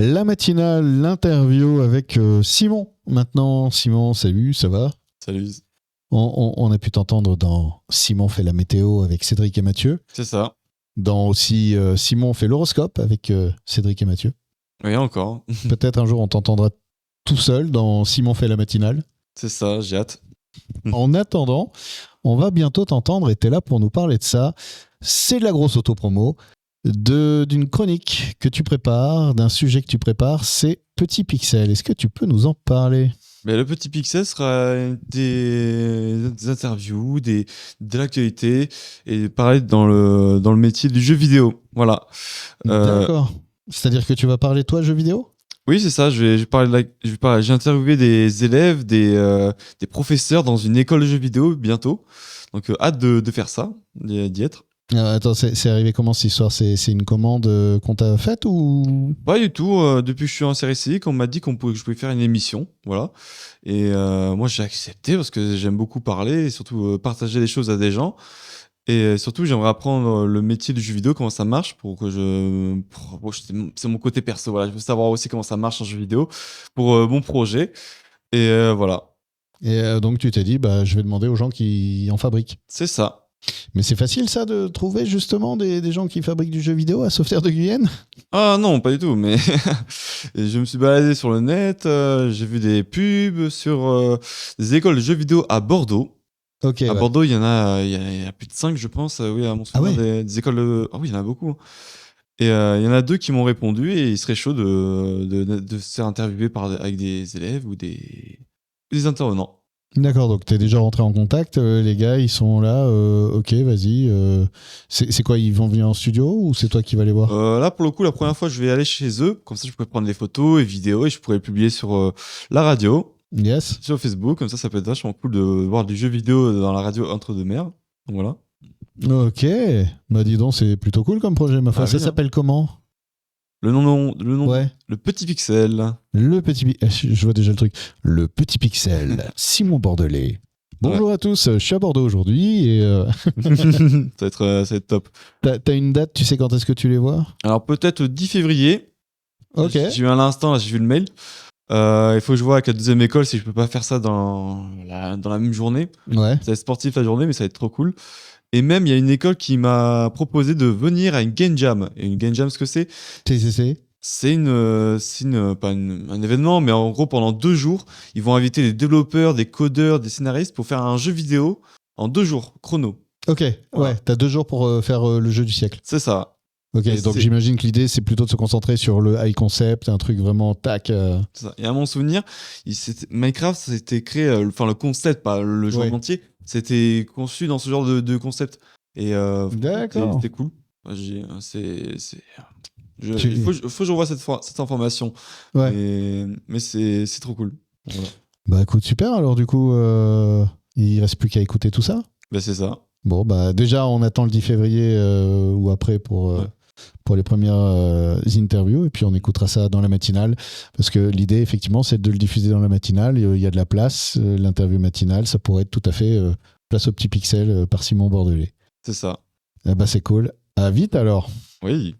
La matinale, l'interview avec Simon. Maintenant, Simon, salut, ça va? Salut. On a pu t'entendre dans Simon fait la météo avec Cédric et Mathieu. C'est ça. Dans aussi Simon fait l'horoscope avec Cédric et Mathieu. Oui, encore. Peut-être un jour on t'entendra tout seul dans Simon fait la matinale. C'est ça, j'ai hâte. En attendant, on va bientôt t'entendre et t'es là pour nous parler de ça. C'est de la grosse autopromo. D'une chronique que tu prépares, d'un sujet que tu prépares, c'est Petit Pixel. Est-ce que tu peux nous en parler? Mais le petit pixel sera des interviews, de l'actualité et pareil dans le métier du jeu vidéo. Voilà. D'accord. C'est-à-dire que tu vas parler toi jeux vidéo? Oui, c'est ça. Je vais parler j'ai interviewé des élèves, des professeurs dans une école de jeux vidéo bientôt. Donc hâte de faire ça, d'y être. Attends, c'est arrivé comment cette histoire? C'est une commande qu'on t'a faite ou? Pas du tout. Depuis que je suis en série C, on m'a dit que je pouvais faire une émission, voilà. Et moi, j'ai accepté parce que j'aime beaucoup parler et surtout partager les choses à des gens. Et surtout, j'aimerais apprendre le métier du jeu vidéo, comment ça marche, c'est mon côté perso. Voilà, je veux savoir aussi comment ça marche en jeu vidéo pour mon projet. Et voilà, Et donc tu t'es dit, bah, je vais demander aux gens qui en fabriquent. c'est ça. Mais c'est facile ça de trouver justement des gens qui fabriquent du jeu vidéo à Sauveterre de Guyenne? Ah non, pas du tout, mais je me suis baladé sur le net, j'ai vu des pubs sur des écoles de jeux vidéo à Bordeaux. Ok, À ouais. Bordeaux, il y a plus de 5, je pense, oui, à mon souvenir, ouais des écoles de... Ah oui, il y en a beaucoup. Et il y en a 2 qui m'ont répondu et ils seraient chauds de se faire interviewer avec des élèves ou des intervenants. D'accord, donc t'es déjà rentré en contact, les gars ils sont là, ok vas-y. C'est quoi, ils vont venir en studio ou c'est toi qui vas les voir? Là, pour le coup, la première fois, je vais aller chez eux. Comme ça, je pourrais prendre des photos et vidéos et je pourrais les publier sur la radio, Yes. sur Facebook. Comme ça peut être vachement cool de voir du jeu vidéo dans la radio entre deux mers. Donc voilà. Ok, bah dis donc c'est plutôt cool comme projet ma foi. Ah Ça oui, hein. s'appelle comment? Le nom, Ouais. le petit pixel. Le petit... Je vois déjà le truc. Le Petit Pixel, Simon Bordelais. Bonjour à tous, je suis à Bordeaux aujourd'hui et Ça va être top. t'as une date, tu sais quand est-ce que tu les vois? Alors peut-être 10 février. Ok. J'ai eu à l'instant, là, j'ai vu le mail. Il faut que je vois avec la deuxième école si je peux pas faire ça dans la même journée. Ouais. Ça va être sportif la journée, mais ça va être trop cool. Et même, il y a une école qui m'a proposé de venir à une game jam. Et une game jam, ce que c'est, TCC. pas un événement, mais en gros, pendant 2 jours, ils vont inviter des développeurs, des codeurs, des scénaristes pour faire un jeu vidéo en 2 jours, chrono. Ok, Voilà. ouais, t'as 2 jours pour faire le jeu du siècle. C'est ça. Ok, Et donc c'est- j'imagine que l'idée c'est plutôt de se concentrer sur le high concept, un truc vraiment tac. C'est ça. Et à mon souvenir, Minecraft, ça a été créé, enfin le concept, pas le jeu Ouais. en entier, c'était conçu dans ce genre de concept. Et D'accord. c'était cool. Moi, il faut que je revoie cette information. Ouais. Mais c'est trop cool. Voilà. Bah écoute, super alors du coup, il reste plus qu'à écouter tout ça. Bah, c'est ça. Bon, bah déjà on attend le 10 février ou après pour les premières interviews et puis on écoutera ça dans la matinale parce que l'idée effectivement c'est de le diffuser dans la matinale. Il y a de la place, l'interview matinale, ça pourrait être tout à fait place au petit pixel par Simon Bordelais. C'est ça. Eh bah c'est cool. À vite alors. Oui.